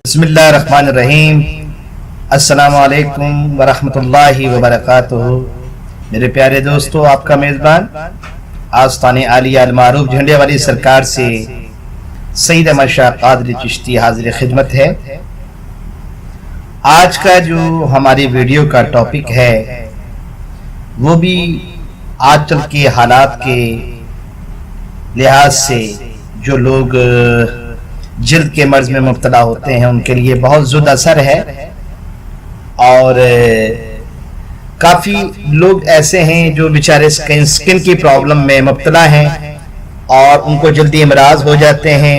बिस्मिल्लाहिर्रहमानिर्रहीम। अस्सलाम वालेकुम वरहमतुल्लाहि वबरकातुहू। मेरे प्यारे दोस्तों, आपका मेज़बान आस्ताने आलिया अल मारूफ झंडे वाली सरकार से सईद अहमद शाह कादरी चिश्ती हाजिर खिदमत है। आज का जो हमारी वीडियो का टॉपिक है वो भी आजकल के हालात के लिहाज से जो लोग जिल्द के मर्ज में मुब्तला होते हैं उनके लिए बहुत ज़ुद असर है। और काफ़ी लोग ऐसे हैं जो बेचारे स्किन की प्रॉब्लम में मुब्तला हैं और उनको जल्दी इमराज हो जाते हैं।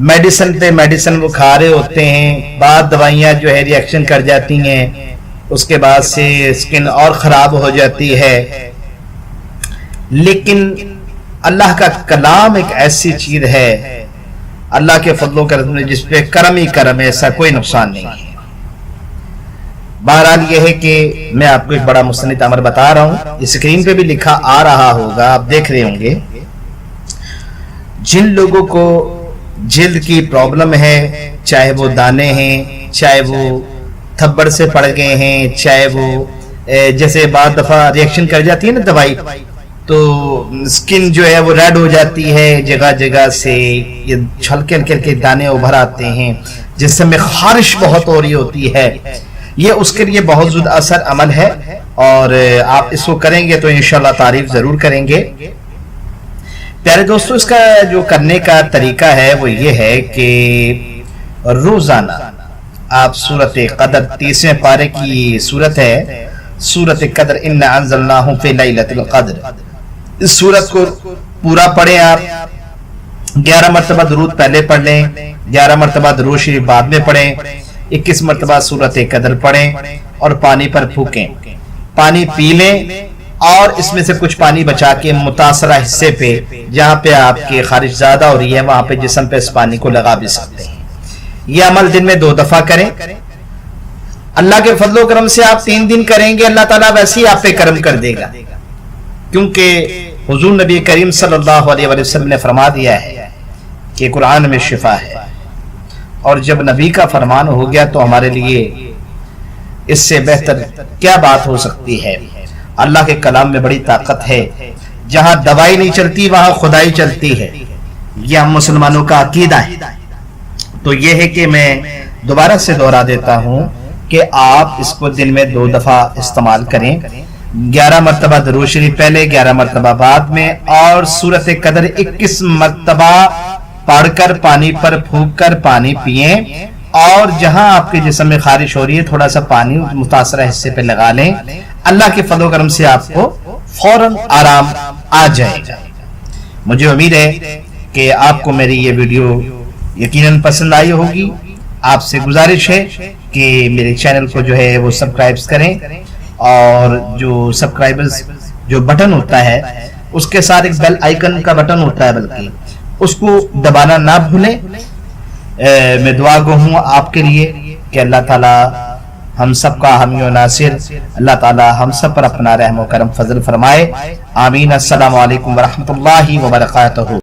मेडिसिन पे मेडिसिन वो खा रहे होते हैं, बाद दवाइयाँ जो है रिएक्शन कर जाती हैं, उसके बाद से स्किन और ख़राब हो जाती है। लेकिन अल्लाह का कलाम एक ऐसी चीज़ है, अल्लाह के फजलो करम जिस पे करम ही करम है, ऐसा कोई नुकसान नहीं है। बहरहाल यह है कि मैं आपको एक बड़ा मुस्तनिद अमर बता रहा हूँ, स्क्रीन पे भी लिखा आ रहा होगा, आप देख रहे होंगे। जिन लोगों को जिल्द की प्रॉब्लम है, चाहे वो दाने हैं, चाहे वो थप्पड़ से पड़ गए हैं, चाहे वो जैसे बाद दफा रिएक्शन कर जाती है ना दवाई, तो स्किन जो है वो रेड हो जाती है, जगह जगह से ये हल्के हल्के के दाने उभर आते हैं, जिससे में खारिश बहुत हो रही होती है। ये उसके लिए बहुत ज़ुद असर अमल है और आप इसको करेंगे तो इंशाल्लाह तारीफ ज़रूर करेंगे। प्यारे दोस्तों, इसका जो करने का तरीका है वो ये है कि रोज़ाना आप सूरत क़दर 30वें पारे की सूरत है, सूरत क़दर इन्ना अंज़लनाहु फ़ी लैलतिल क़द्र, इस सूरत को पूरा पढ़ें। आप 11 मरतबा दुरूद पहले पढ़ लें, 11 मरतबा दुरूद शरीफ बाद में पढ़ें, 21 मरतबा सूरत क़द्र पढ़ें और पानी पर फूकें, पानी पी लें और इसमें से कुछ पानी बचा के मुतासरा हिस्से पे जहाँ पे आपकी खारिश ज्यादा हो रही है वहां पे जिस्म पे इस पानी को लगा भी सकते हैं। यह अमल दिन में 2 दफा करें। अल्लाह के फजलो करम से आप 3 दिन करेंगे, अल्लाह ताला वैसे ही आप पे करम कर देगा, क्योंकि हुजूर नबी करीम सल्लल्लाहु अलैहि वसल्लम ने फरमा दिया है कि कुरान में शिफा है। और जब नबी का फरमान हो गया तो हमारे लिए इससे बेहतर क्या बात हो सकती है। अल्लाह के कलाम में बड़ी ताकत है, जहां दवाई नहीं चलती वहां खुदाई चलती है। यह हम मुसलमानों का अकीदा है। तो यह है कि मैं दोबारा से दोहरा देता हूं कि आप इसको दिन में 2 दफा इस्तेमाल करें, 11 मरतबा दुरूद शरीफ पहले, 11 मरतबा बाद में, और सूरत क़द्र 21 मरतबा पढ़कर पानी पर फूंक कर पानी पिए। और जहां आपके जिस्म में खारिश हो रही है थोड़ा सा पानी मुतासरा हिस्से पे लगा लें। अल्लाह के फजल करम से आपको फौरन आराम आ जाएगा। मुझे उम्मीद है कि आपको मेरी ये वीडियो यकीनन पसंद आई होगी। आपसे गुजारिश है कि मेरे चैनल को जो है वो सब्सक्राइब करें और जो सब्सक्राइबर्स जो बटन होता है उसके साथ एक बेल आइकन का बटन होता है, बल्कि उसको दबाना ना भूलें। मैं दुआ गो हूँ आपके लिए कि अल्लाह ताला हम सब का हामी और नासिर, अल्लाह ताला हम सब पर अपना रहम और करम फजल फरमाए। आमीन। अस्सलामु अलैकुम वरहमतुल्लाहि वबरकातुहू।